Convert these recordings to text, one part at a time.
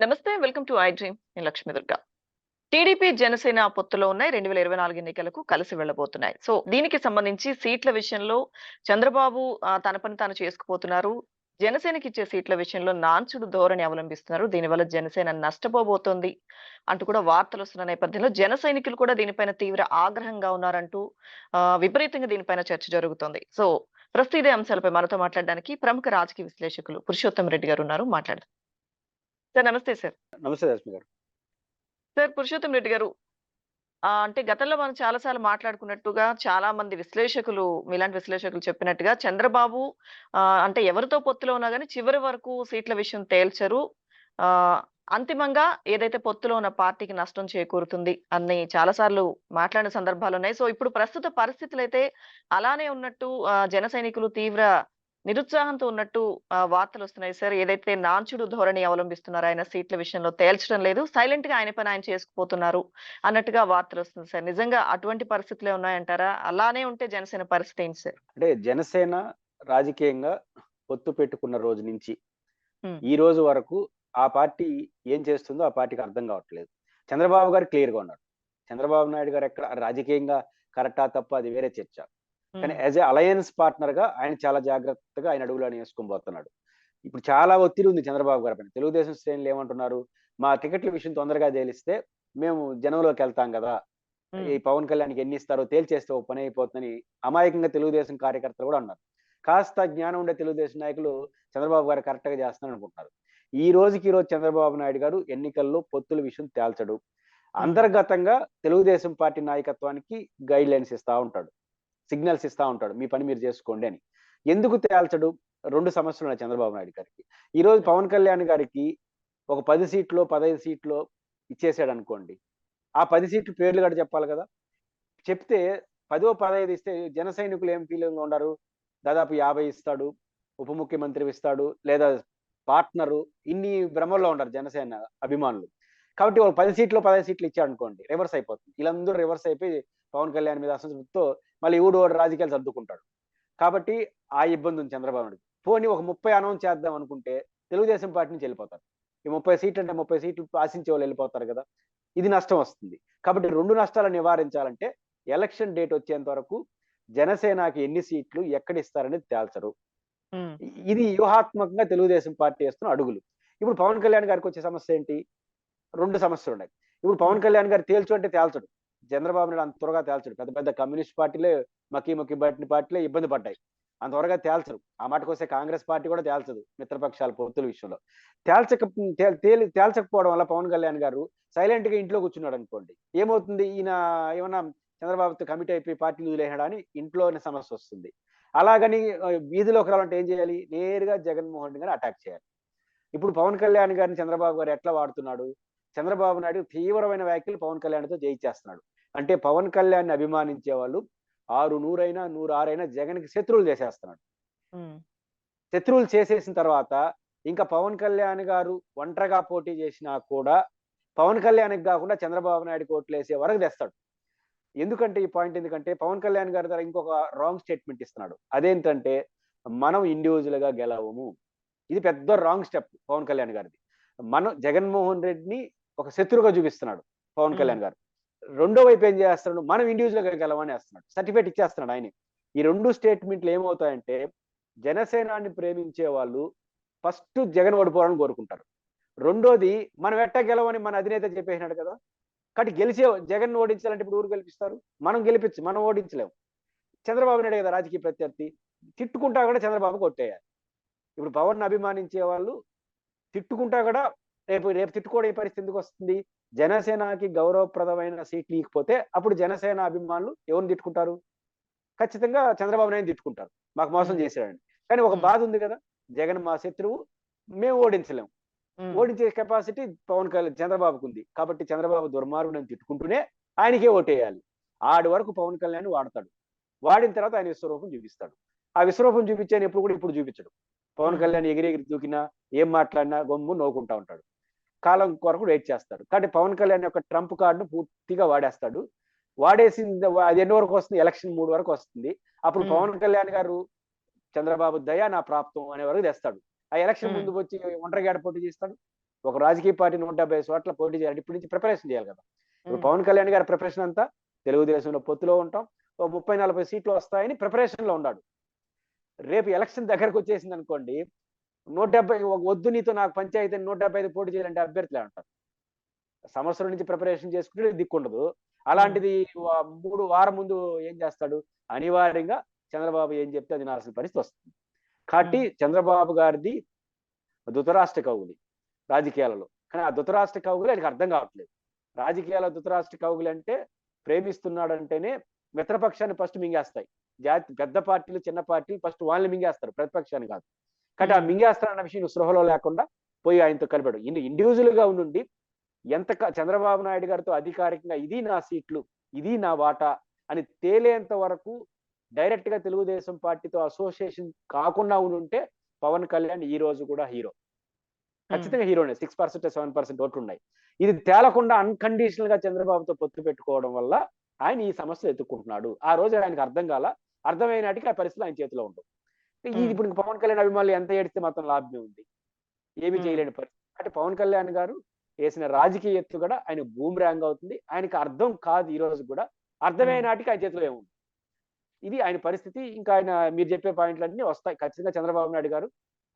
నమస్తే, welcome to I dream. నేను Lakshmi Durga. TDP Janasena పొత్తులో ఉన్నాయి. 2024 ఎన్నికలకు కలిసి వెళ్ళబోతున్నాయి. సో దీనికి సంబంధించి సీట్ల విషయంలో చంద్రబాబు తన పని తాను చేసుకుపోతున్నారు. జనసేనకి ఇచ్చే సీట్ల విషయంలో నాన్చుడు ధోరణి అవలంబిస్తున్నారు. దీనివల్ల జనసేన నష్టపోబోతోంది అంటూ కూడా వార్తలు వస్తున్న నేపథ్యంలో జన సైనికులు కూడా దీనిపైన తీవ్ర ఆగ్రహంగా ఉన్నారంటూ విపరీతంగా దీనిపైన చర్చ జరుగుతోంది. సో ప్రస్తుతం ఇదే అంశాలపై మనతో మాట్లాడడానికి ప్రముఖ రాజకీయ విశ్లేషకులు పురుషోత్తం రెడ్డి గారు ఉన్నారు. మాట్లాడదాం. సార్ నమస్తే సార్. నమస్తే రశ్మి గారు. సార్ పురుషోత్తం రెడ్డి గారు, అంటే గతంలో మనం చాలా సార్లు మాట్లాడుకున్నట్టుగా చాలా మంది విశ్లేషకులు, మీలాంటి విశ్లేషకులు చెప్పినట్టుగా చంద్రబాబు అంటే ఎవరితో పొత్తులో ఉన్నా గాని చివరి వరకు సీట్ల విషయం తేల్చరు. ఆహ్, అంతిమంగా ఏదైతే పొత్తులో ఉన్న పార్టీకి నష్టం చేకూరుతుంది అని చాలా సార్లు మాట్లాడిన సందర్భాలున్నాయి. సో ఇప్పుడు ప్రస్తుత పరిస్థితులైతే అలానే ఉన్నట్టు జన సైనికులు తీవ్ర నిరుత్సాహంతో ఉన్నట్టు వార్తలొస్తున్నాయి సార్. ఏదైతే నాన్చుడు ధోరణి అవలంబిస్తున్నారో ఆయన సీట్ల విషయంలో తేల్చడం లేదు. సైలెంట్‌గా ఆయన పని ఆయన చేసుకుపోతున్నారు అన్నట్టుగా వార్తలొస్తుంది సార్. నిజంగా అటువంటి పరిస్థితులే ఉన్నాయంటారా? అలానే ఉంటే జనసేన పరిస్థితి ఏంటి సార్? అంటే జనసేన రాజకీయంగా పొత్తు పెట్టుకున్న రోజు నుంచి హ్మ్. ఈ రోజు వరకు ఆ పార్టీ ఏం చేస్తుందో ఆ పార్టీకి అర్థం కావట్లేదు. చంద్రబాబు గారు క్లియర్‌గా ఉన్నారు. చంద్రబాబు నాయుడు గారు ఎక్కడ రాజకీయంగా కరెక్టా? తప్పా? అది వేరే చర్చ. కానీ హ్మ్. యాస్ ఎ అలయన్స్ పార్ట్నర్‌గా ఆయన చాలా జాగ్రత్తగా ఆయన అడుగులు వేసుకొని పోతున్నాడు. ఇప్పుడు చాలా ఒత్తిడి ఉంది చంద్రబాబు గారి పైన. తెలుగుదేశం శ్రేణులు ఏమంటున్నారు? మా టికెట్ల విషయం తొందరగా తేలిస్తే మేము జనంలోకెళ్తాం గదా! హ్మ్. ఈ పవన్ కళ్యాణ్‌కి ఎన్నిస్తారో తేల్చేస్తే ఓ పని అయిపోతుందని అమాయకంగా తెలుగుదేశం కార్యకర్తలు కూడా అన్నారు. కాస్త జ్ఞానం ఉండే తెలుగుదేశం నాయకులు చంద్రబాబు గారు కరెక్ట్‌గా చేస్తున్నారు అనుకుంటున్నారు. ఈ రోజుకి ఈ రోజు చంద్రబాబు నాయుడు గారు ఎన్నికల్లో పొత్తుల విషయం తేల్చడు. హ్మ్. అంతర్గతంగా తెలుగుదేశం పార్టీ నాయకత్వానికి గైడ్‌లైన్స్ ఇస్తా ఉంటాడు. సిగ్నల్స్ ఇస్తా ఉంటాడు. మీ పని మీరు చేసుకోండి అని. ఎందుకు తేల్చడు? 2 సమస్యలున్నాయి చంద్రబాబు నాయుడు గారికి. ఈరోజు పవన్ కళ్యాణ్ గారికి ఒక 10 సీట్లో, 15 సీట్లో ఇచ్చేసాడనుకోండి. ఆ 10 సీట్లు పేర్లు కూడా చెప్పాలి కదా! చెప్తే 10, 15 ఇస్తే జన సైనికులు ఏం ఫీలింగ్‌లో ఉండారు? దాదాపు 50 ఇస్తాడు. ఉప ముఖ్యమంత్రి ఇస్తాడు. లేదా పార్ట్నరు ఇన్ని భ్రమల్లో ఉండరు జనసేన అభిమానులు. కాబట్టి వాళ్ళు 10 సీట్లో, 15 సీట్లు ఇచ్చాడనుకోండి రివర్స్ అయిపోతుంది. వీళ్ళందరూ రివర్స్ అయిపోయి పవన్ కళ్యాణ్ మీద అసంతృప్తితో మళ్ళీ ఈడు రాజకీయాలు సర్దుకుంటాడు. కాబట్టి ఆ ఇబ్బంది ఉంది చంద్రబాబు నాయుడుకి. పోనీ ఒక 30 అనౌన్స్ చేద్దాం అనుకుంటే తెలుగుదేశం పార్టీ నుంచి వెళ్ళిపోతారు. ఈ 30 సీట్లు అంటే 30 సీట్లు ఆశించే వాళ్ళు వెళ్ళిపోతారు కదా! ఇది నష్టం వస్తుంది. కాబట్టి 2 నష్టాలను నివారించాలంటే ఎలక్షన్ డేట్ వచ్చేంత వరకు జనసేనకి ఎన్ని సీట్లు ఎక్కడిస్తారనేది తేల్చరు. హ్మ్. ఇది వ్యూహాత్మకంగా తెలుగుదేశం పార్టీ ఏస్తున్న అడుగులు. ఇప్పుడు పవన్ కళ్యాణ్ గారికొచ్చే సమస్య ఏంటి? 2 సమస్యలున్నాయి. ఇప్పుడు హ్మ్. పవన్ కళ్యాణ్ గారు తేల్చు అంటే తేల్చడు. చంద్రబాబు నాయుడు అంత త్వరగా తేల్చడు. పెద్ద పెద్ద కమ్యూనిస్ట్ పార్టీలే మక్కి మక్కి బట్టిన పార్టీలే ఇబ్బంది పడ్డాయి. అంత త్వరగా తేల్చరు. ఆ మాటకొస్తే కాంగ్రెస్ పార్టీ కూడా తేల్చదు. మిత్రపక్షాల పొత్తుల విషయంలో. తేల్చక తేల్చకపోవడం వల్ల పవన్ కళ్యాణ్ గారు సైలెంట్‌గా ఇంట్లో కూర్చున్నాడనుకోండి. ఏమవుతుంది? ఈయన ఏమన్నా చంద్రబాబుతో కమిట్ అయిపోయి పార్టీని వదిలేసాడా అని ఇంట్లోనే సమస్యొస్తుంది. అలాగని వీధిలోకి రావాలంటే ఏం చేయాలి? నేరుగా జగన్మోహన్ రెడ్డి గారిని అటాక్ చేయాలి. ఇప్పుడు పవన్ కళ్యాణ్ గారిని చంద్రబాబు గారు ఎట్లా వాడుతున్నాడు? చంద్రబాబు నాయుడు తీవ్రమైన వ్యాఖ్యలు పవన్ కళ్యాణ్‌తో చేయిచ్చేస్తున్నాడు. అంటే పవన్ కళ్యాణ్‌ని అభిమానించే వాళ్ళు 100 అయినా, 106 అయినా జగన్‌కి శత్రువులు చేసేస్తున్నాడు. హ్మ్. శత్రువులు చేసేసిన తర్వాత ఇంకా పవన్ కళ్యాణ్ గారు ఒంటరిగా పోటీ చేసినా కూడా పవన్ కళ్యాణ్‌కి గాకుండా చంద్రబాబు నాయుడుకి ఓట్లేసే వరకు తెస్తాడు. ఎందుకంటే ఈ పాయింట్ ఎందుకంటే పవన్ కళ్యాణ్ గారి దగ్గర ఇంకొక రాంగ్ స్టేట్మెంట్ ఇస్తున్నాడు. అదేంటంటే మనం ఇండివిడ్యుయల్‌గా గెలవము. ఇది పెద్ద రాంగ్ స్టెప్ పవన్ కళ్యాణ్ గారిది. మనం జగన్మోహన్ రెడ్డిని ఒక శత్రువుగా చూపిస్తున్నాడు పవన్ హ్మ్. కళ్యాణ్ గారు. రెండో వైపు ఏం చేస్తున్నాడు? మనం ఇండివిడ్యుయల్‌గా గెలవని ఏస్తున్నాడు. సర్టిఫికేట్ ఇచ్చేస్తున్నాడు ఆయనే. ఈ 2 స్టేట్మెంట్‌లు ఏమవుతాయంటే జనసేనాన్ని ప్రేమించే వాళ్ళు ఫస్ట్ జగన్ ఓడిపోవాలని కోరుకుంటారు. రెండోది మనం ఎట్టా గెలవని మన అధినేత చెప్పేసినాడు కదా! కాబట్టి జగన్‌ని ఓడించాలంటే ఇప్పుడు ఎవరు గెలిపిస్తారు? మనం ఓడించలేం. చంద్రబాబు నాయుడే కదా రాజకీయ ప్రత్యర్థి. తిట్టుకుంటా కూడా చంద్రబాబుకి ఓట్టేయాలి. ఇప్పుడు పవన్‌ని అభిమానించే వాళ్ళు తిట్టుకుంటా కూడా రేపు రేపు తిట్టుకోవడం పరిస్థితి ఎందుకొస్తుంది? జనసేనకి గౌరవప్రదమైన సీట్లు ఇయకపోతే అప్పుడు జనసేన అభిమానులు ఎవరిని తిట్టుకుంటారు? ఖచ్చితంగా చంద్రబాబు నాయుడుని తిట్టుకుంటారు. మాకు మోసం హ్మ్. చేశాడని. కానీ ఒక హ్మ్. బాధ ఉంది కదా! జగన్ మా శత్రువు. మేము ఓడించలేం. హ్మ్. ఓడించే కెపాసిటీ చంద్రబాబుకుంది. కాబట్టి చంద్రబాబు దుర్మార్గుడని తిట్టుకుంటూనే ఆయనకే ఓటేయాలి. ఆడి వరకు పవన్ కళ్యాణ్‌ని వాడతాడు. వాడిన తర్వాత ఆయన విశ్వరూపం చూపిస్తాడు. ఆ విశ్వరూపం చూపించాయని ఎప్పుడు కూడా ఇప్పుడు చూపించడు. పవన్ హ్మ్. కళ్యాణ్ ఎగిరి ఎగిరి దూకినా, ఏం మాట్లాడినా గమ్మున నవ్వుకుంటా ఉంటాడు. కాలం కొరకు వెయిట్ చేస్తాడు. కాబట్టి పవన్ కళ్యాణ్ యొక్క ట్రంప్ కార్డ్‌ను పూర్తిగా వాడేస్తాడు. అది ఎన్ని వరకు వస్తుంది? ఎలక్షన్ 3 వరకు వస్తుంది. అప్పుడు హ్మ్. పవన్ కళ్యాణ్ గారు చంద్రబాబు దయ నా ప్రాప్తం అనే వరకు తెస్తాడు. ఆ ఎలక్షన్ ఉమ్, ముందుకు వచ్చి ఒంటరిగా ఆడ పోటీ చేస్తాడు. ఒక రాజకీయ పార్టీ 170 చోట్ల పోటీ చేయాలి, ఇప్పటి నుంచి ప్రిపరేషన్ చేయాలి కదా. ఇప్పుడు ఉమ్, పవన్ కళ్యాణ్ గారి ప్రిపరేషన్ అంతా తెలుగుదేశంలో పొత్తులో ఉంటాం, ఓ 30-40 సీట్లు వస్తాయని ప్రిపరేషన్ లో ఉన్నాడు. రేపు ఎలక్షన్ దగ్గరకు వచ్చేసింది అనుకోండి, 170 వద్దు నీతో నాకు పంచాయతీ 175 పోటీ చేయాలంటే అభ్యర్థులే అంటారు. సంవత్సరం నుంచి ప్రిపరేషన్ చేసుకుంటే దిక్కుండదు. ఉమ్, అలాంటిది 3 వారం ముందు ఏం చేస్తాడు? అనివార్యంగా చంద్రబాబు ఏం చెప్తే అది వినాల్సిన పరిస్థితి వస్తుంది. కాబట్టి ఉమ్, చంద్రబాబు గారిది ధృతరాష్ట్ర కవులి రాజకీయాలలో. కానీ ఆ ధృతరాష్ట్ర కవులు ఆయనకు అర్థం కావట్లేదు. రాజకీయాల ధృతరాష్ట్ర కవులు అంటే ప్రేమిస్తున్నాడంటేనే మిత్రపక్షాన్ని ఫస్ట్ మింగేస్తాయి. పెద్ద పార్టీలు చిన్న పార్టీలు ఫస్ట్ వాళ్ళని మింగేస్తారు, ప్రతిపక్షాన్ని కాదు. కాబట్టి ఆ ఉమ్, మింగేస్తారన్న విషయం స్పృహలో లేకుండా పోయి ఆయనతో కలిపాడు. ఇండివిజువల్ గా ఉండి చంద్రబాబు నాయుడు గారితో అధికారికంగా ఇది నా సీట్లు, ఇది నా వాటా అని తేలేంత వరకు డైరెక్ట్ గా తెలుగుదేశం పార్టీతో అసోసియేషన్ కాకుండా ఉంటే పవన్ కళ్యాణ్ ఈ రోజు కూడా హీరో. ఉమ్, ఖచ్చితంగా హీరోనే. 6% 7% ఓట్లు ఉన్నాయి. ఇది తేలకుండా అన్కండిషనల్ గా చంద్రబాబుతో పొత్తు పెట్టుకోవడం వల్ల ఆయన ఈ సమస్యలు ఎత్తుక్కుంటున్నాడు. ఆ రోజు ఆయనకు అర్థం కాల, అర్థమైన నాటికి ఆ పరిస్థితులు ఆయన చేతిలో ఉండవు. ఇది ఉమ్, ఇప్పుడు పవన్ కళ్యాణ్ అభిమానులు ఎంత ఏడిస్తే మాత్రం లాభమే ఉంది, ఏమీ ఉమ్, చేయలేని పరిస్థితి. అంటే పవన్ కళ్యాణ్ గారు వేసిన రాజకీయ ఎత్తుగడ ఆయన బూమ్రాంగ్ అవుతుంది. ఆయనకు అర్థం కాదు ఈ రోజు కూడా, అర్థమైన ఉమ్, నాటికి ఆయన చేతిలో ఏముంది. ఇది ఆయన పరిస్థితి. ఇంకా ఆయన మీరు చెప్పే పాయింట్లన్నీ వస్తాయి ఖచ్చితంగా. చంద్రబాబు నాయుడు గారు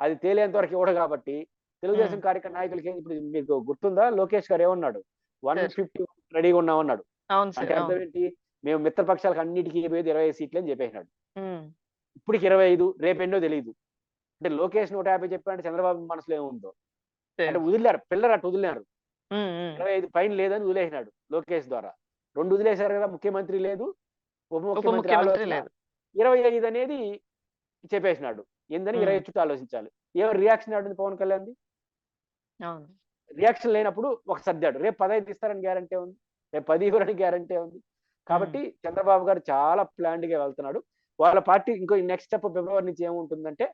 అది తేలేంత వరకు ఇవ్వడు కాబట్టి ఉమ్, తెలుగుదేశం కార్యక్రమ నాయకులకి ఇప్పుడు మీకు గుర్తుందా, లోకేష్ గారు ఏమన్నాడు? సార్ 150 రెడీగా ఉన్నామన్నాడు. అవును అంటే సార్ అర్థం అవును. ఏంటి? మేము మిత్రపక్షాలకు అన్నిటికీ 25 సీట్లు అని చెప్పేసినాడు. ఉమ్, ఇప్పటికి 25, రేపెన్నో తెలియదు. అంటే లోకేష్ 150 చెప్పాడంటే చంద్రబాబు మనసులో ఏముందో. అంటే సార్ వదిలేరు, పిల్లలు అటు వదిలేరు. ఉమ్, ఉమ్. 25 పైన లేదని వదిలేసినాడు లోకేష్ ద్వారా. 2 వదిలేశారు కదా, ముఖ్యమంత్రి లేదు, ఉప ఉప ముఖ్యమంత్రి ముఖ్యమంత్రి ఆలోచన. లేదు. 25 అనేది చెప్పేసినాడు. ఏందని ఉమ్, 20 చుట్టూ ఆలోచించాలి. ఎవరు రియాక్షన్ ఆడింది పవన్ కళ్యాణ్ది? అవును. రియాక్షన్ లేనప్పుడు ఒక సర్దాడు. రేపు 15 ఇస్తారని గ్యారంటీ ఉంది, రేపు 10 ఇవ్వరని గ్యారంటీ ఉంది. ఉమ్, కాబట్టి చంద్రబాబు గారు చాలా ప్లాన్డ్ గా వెళ్తున్నాడు. వాళ్ళ పార్టీ ఇంకో నెక్స్ట్ స్టెప్ ఫిబ్రవరి నుంచి ఏముంటుందంటే,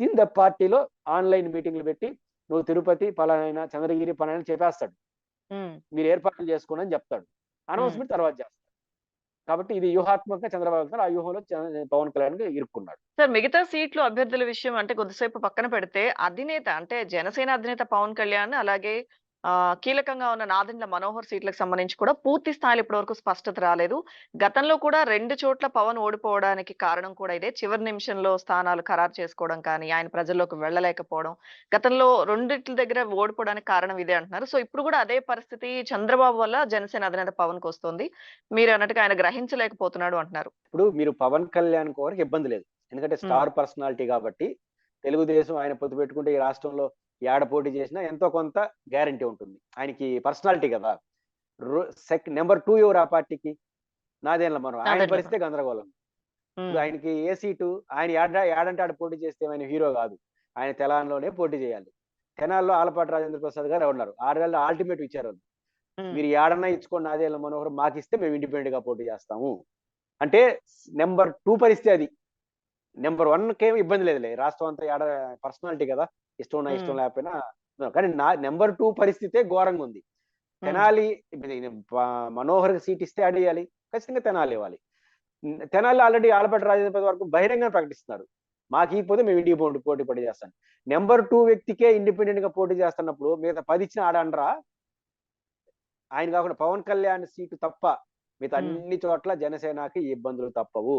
ఇన్ ద పార్టీలో ఆన్లైన్ మీటింగ్లు పెట్టి నువ్వు తిరుపతి పలానా చంద్రగిరి పలానా చెప్పేస్తాడు. ఉమ్, మీరు ఏర్పాట్లు చేసుకోండి అని చెప్తాడు. ఉమ్. అనౌన్స్మెంట్ తర్వాత చేస్తాడు. కాబట్టి ఇది వ్యూహాత్మకంగా చంద్రబాబు వెళ్తాడు. ఆ వ్యూహంలో పవన్ కళ్యాణ్ ఇరుక్కున్నాడు. సార్ మిగతా సీట్లు అభ్యర్థుల విషయం అంటే కొద్దిసేపు పక్కన పెడితే అధినేత అంటే జనసేన అధినేత పవన్ కళ్యాణ్ అలాగే కీలకంగా ఉన్న నాదెండ్ల మనోహర్ సీట్లకు సంబంధించి కూడా పూర్తి స్థాయిలో ఇప్పటివరకు స్పష్టత రాలేదు. గతంలో కూడా 2 చోట్ల పవన్ ఓడిపోవడానికి కారణం కూడా ఇదే. చివరి నిమిషంలో స్థానాలు ఖరారు చేసుకోవడం కానీ, ఆయన ప్రజల్లోకి వెళ్ళలేకపోవడం. గతంలో రెండిట్ల దగ్గర ఓడిపోవడానికి కారణం ఇదే అంటున్నారు. సో ఇప్పుడు కూడా అదే పరిస్థితి చంద్రబాబు వల్ల జనసేన అధినేత పవన్‌కి వస్తుంది. మీరు అన్నట్టుగా ఆయన గ్రహించలేకపోతున్నాడు అంటున్నారు. ఇప్పుడు మీరు పవన్ కళ్యాణ్ వరకు ఇబ్బంది లేదు. ఎందుకంటే హ్మ్. స్టార్ పర్సనాలిటీ కాబట్టి తెలుగుదేశం ఆయన పొత్తు పెట్టుకుంటే ఈ రాష్ట్రంలో ఏడ పోటీ చేసినా ఎంతో కొంత గ్యారంటీ ఉంటుంది. ఆయనకి పర్సనాలిటీ కదా. నెంబర్ 2 ఎవరు ఆ పార్టీకి? నాదెండ్ల మనోహర్. ఆయన నాదెండ్ల పరిస్థితే గందరగోళం. ఇప్పుడు హ్మ్. ఆయనకి ఏ సీటు, ఆయన ఏడంటే ఆడ పోటీ చేస్తే ఆయన హీరో కాదు. ఆయన తెలంగాణలోనే పోటీ చేయాలి. తెనాలిలో ఆలపాటి రాజేంద్ర ప్రసాద్ గారు ఉన్నారు. 6 నెలలు అల్టిమేట్ ఇచ్చారు వాళ్ళు. హ్మ్. మీరు ఏడన్నా ఇచ్చుకోండి నాదెండ్ల మనోహర్, మాకిస్తే మేము ఇండిపెండెంట్ గా పోటీ చేస్తాము అంటే నెంబర్ 2 పరిస్థితి అది. నెంబర్ 1 ఇబ్బంది లేదులే. రాష్ట్రం అంతా పర్సనాలిటీ కదా, ఇష్టం ఉన్నా హ్మ్. ఇష్టం లేకపోయినా. కానీ నెంబర్ 2 పరిస్థితే ఘోరంగా ఉంది. హ్మ్. తెనాలి మనోహర్ సీట్ ఇస్తే అడియాలి, ఖచ్చితంగా తెనాలి ఇవ్వాలి. తెనాలి ఆల్రెడీ ఆలపాటి రాజేంద్ర వరకు బహిరంగంగా ప్రకటిస్తున్నారు, మాకు ఇకపోతే మేము ఇండియా పోటీ పడి చేస్తాం. నెంబర్ 2 వ్యక్తికే ఇండిపెండెంట్ గా పోటీ చేస్తున్నప్పుడు మిగతా 10 ఇచ్చిన ఆడనరా? ఆయన కాకుండా పవన్ కళ్యాణ్ సీటు తప్ప మిగతా హ్మ్. అన్ని చోట్ల జనసేనకి ఇబ్బందులు తప్పవు.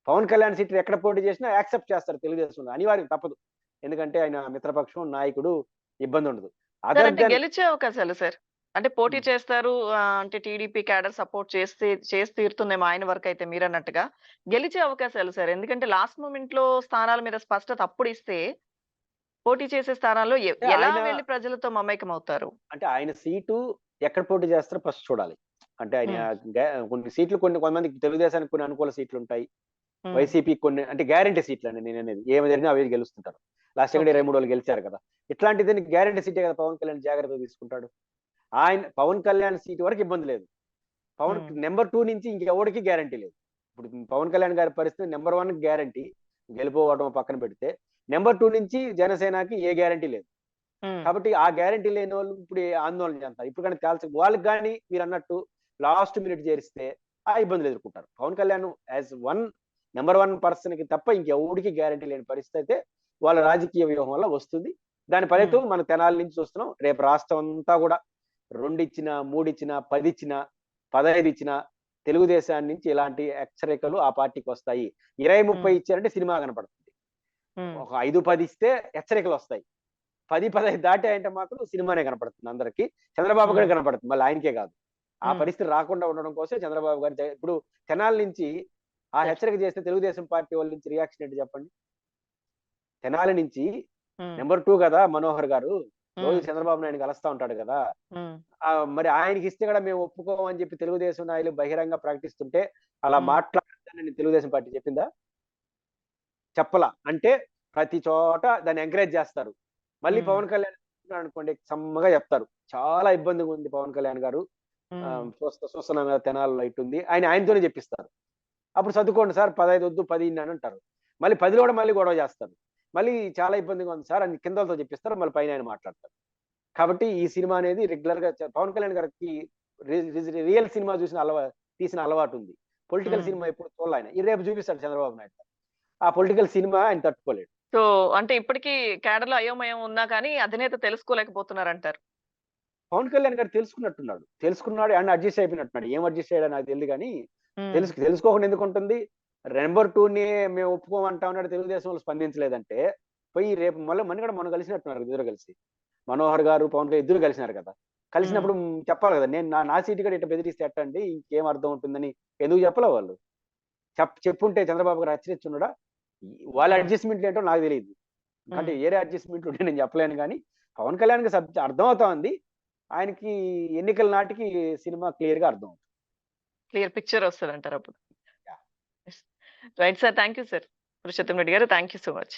పవన్ కళ్యాణ్ సీట్ ఎక్కడ పోటీ చేసినా యాక్సెప్ట్ చేస్తారు తెలుగుదేశంలో, అనివార్యం, తప్పదు. ఎందుకంటే ఆయన మిత్రపక్షం, నాయకుడు, ఇబ్బంది ఉండదు. సార్ అదర్ అంటే దెన్ గెలిచే అవకాశాలు సార్. అంటే పోటీ చేస్తారు అంటే టీడీపీ క్యాడర్ సపోర్ట్ చేసి తీరుతుందేమో ఆయన వరకైతే మీరన్నట్టుగా. గెలిచే అవకాశాలు సార్. ఎందుకంటే లాస్ట్ మొమెంట్‌లో స్థానాల మీద స్పష్టత అప్పుడు ఇస్తే పోటీ చేసే స్థానాల్లో ఎలా ఆయన వెళ్లి ప్రజలతో మమేకమవుతారు? అంటే ఆయన సీటు ఎక్కడ పోటీ చేస్తారో ఫస్ట్ చూడాలి. అంటే ఆయన హ్మ్. కొన్ని సీట్లు, కొంతమందికి తెలుగుదేశానికి కొన్ని అనుకూల సీట్లు ఉంటాయి, హ్మ్. వైసీపీ కొన్ని, అంటే గ్యారంటీ సీట్లు అండి నేను అనేది. ఏమి జరిగినా అవి గెలుస్తుంటారు. లాస్ట్ ఇక్కడ ఓకే. 23 వాళ్ళు గెలిచారు కదా. ఇట్లాంటిది గ్యారంటీ సీటే కదా పవన్ కళ్యాణ్ జాగ్రత్తగా తీసుకుంటాడు. ఆయన పవన్ కళ్యాణ్ సీటు వరకు ఇబ్బంది లేదు. పవన్ హ్మ్. నెంబర్ 2 నుంచి ఇంకెవడికి గ్యారంటీ లేదు. ఇప్పుడు పవన్ కళ్యాణ్ గారి పరిస్థితి నెంబర్ 1 గ్యారంటీ, గెలిపోవడం పక్కన పెడితే నెంబర్ 2 నుంచి జనసేనకి ఏ గ్యారంటీ లేదు. హ్మ్. కాబట్టి ఆ గ్యారంటీ లేని వాళ్ళు ఇప్పుడు ఆందోళన చేస్తారు. ఇప్పుడు కానీ వాళ్ళకి కానీ మీరు అన్నట్టు లాస్ట్ మినిట్ చేరిస్తే ఆ ఇబ్బందులు ఎదుర్కొంటారు. Pawan Kalyan as number 1 person కి తప్ప ఇంకెవడికి గ్యారంటీ లేని పరిస్థితి అయితే వాళ్ళ రాజకీయ వ్యూహం వల్ల వస్తుంది. దాని ఫలితం మన తెనాలి నుంచి చూస్తున్నాం. రేపు రాష్ట్రం అంతా కూడా 2 ఇచ్చినా, 3 ఇచ్చినా, 10 ఇచ్చినా, 15 ఇచ్చినా తెలుగుదేశాన్ని నుంచి ఇలాంటి హెచ్చరికలు ఆ పార్టీకి వస్తాయి. 20, 30 ఇచ్చారంటే సినిమా కనపడుతుంది. ఒక 5, 10 ఇస్తే హెచ్చరికలు వస్తాయి. 10, 15 దాటాయంటే మాత్రం సినిమానే కనపడుతుంది అందరికి. చంద్రబాబు గారికి కనపడుతుంది. మళ్ళీ ఆయనకే కాదు. ఆ పరిస్థితి రాకుండా ఉండడం కోసమే చంద్రబాబు గారు ఇప్పుడు తెనాలి నుంచి ఆ హెచ్చరిక చేస్తే తెలుగుదేశం పార్టీ వాళ్ళ నుంచి రియాక్షన్ ఏంటి చెప్పండి? తెనాలి నుంచి నెంబర్ 2 కదా మనోహర్ గారు. రోజు చంద్రబాబు నాయుడు కలుస్తా ఉంటాడు కదా. మరి ఆయనకి ఇస్తే కూడా మేము ఒప్పుకోమని చెప్పి తెలుగుదేశం నాయకులు బహిరంగ ప్రకటిస్తుంటే అలా మాట్లాడతానని తెలుగుదేశం పార్టీ చెప్పిందా? చెప్పలా. అంటే ప్రతి చోట దాన్ని ఎంకరేజ్ చేస్తారు. మళ్ళీ పవన్ కళ్యాణ్ అనుకోండి సమ్మగా చెప్తారు. చాలా ఇబ్బందిగా ఉంది పవన్ కళ్యాణ్ గారు. చూస్తున్నాం కదా తెనాలిలో ఇట్టుంది. ఆయనతోనే చెప్పిస్తారు. అప్పుడు చదువుకోండి సార్ 15 వద్దు 10 అని అంటారు. మళ్ళీ 10లో కూడా మళ్ళీ గొడవ చేస్తారు. మళ్ళీ చాలా ఇబ్బందిగా ఉంది సార్ అని కిందలతో చెప్పిస్తారు. మళ్ళీ పైన ఆయన మాట్లాడతారు. కాబట్టి ఈ సినిమా అనేది రెగ్యులర్ గా పవన్ కళ్యాణ్ గారికి రియల్ సినిమా తీసిన అలవాటు ఉంది. పొలిటికల్ సినిమా ఎప్పుడు చూడాలి ఆయన. ఈ రేపు చూపిస్తాడు చంద్రబాబు నాయుడు. ఆ పొలిటికల్ సినిమా ఆయన తట్టుకోలేడు. సో అంటే ఇప్పటికీ క్యాడర్‌లో అయోమయం ఉన్నా కానీ అధినేత తెలుసుకోలేకపోతున్నారంటారు. పవన్ కళ్యాణ్ గారు తెలుసుకున్నాడు అండ్ అడ్జస్ట్ అయిపోయినట్టున్నాడు. ఏం అడ్జస్ట్ అయ్యాడో నాకు తెలియదు కానీ తెలుసుకోకుండా ఎందుకు ఉంటుంది? నెంబర్ 2ని మేము ఒప్పుకోమంటా ఉన్నాడు తెలుగుదేశం వాళ్ళు స్పందించలేదంటే పోయి రేపు మొన్న కలిసినట్టున్నారు ఇద్దరు కలిసి. మనోహర్ గారు పవన్ కళ్యాణ్ ఇద్దరు కలిసినారు కదా. కలిసినప్పుడు చెప్పాలి కదా, నేను నా సీటు కూడా ఇట్లా బెదిరిస్తే ఎట్టండి, ఇంకేం అర్థం ఉంటుందని ఎందుకు చెప్పలే వాళ్ళు? చెప్పుంటే చంద్రబాబు గారు హెచ్చరించున్నాడా? వాళ్ళ అడ్జస్ట్మెంట్ ఏంటో నాకు తెలియదు. అంటే ఏరే అడ్జస్ట్మెంట్ ఉంటే నేను చెప్పలేను కానీ పవన్ కళ్యాణ్ కి అర్థమవుతా ఉంది. ఆయనకి ఎన్నికల నాటికి సినిమా క్లియర్ గా అర్థం అవుతుంది. క్లియర్ పిక్చర్ వస్తుంది అంటారు అప్పుడు. Right sir, thank you sir Purushottam Reddy గారు, థ్యాంక్ యూ సో మచ్.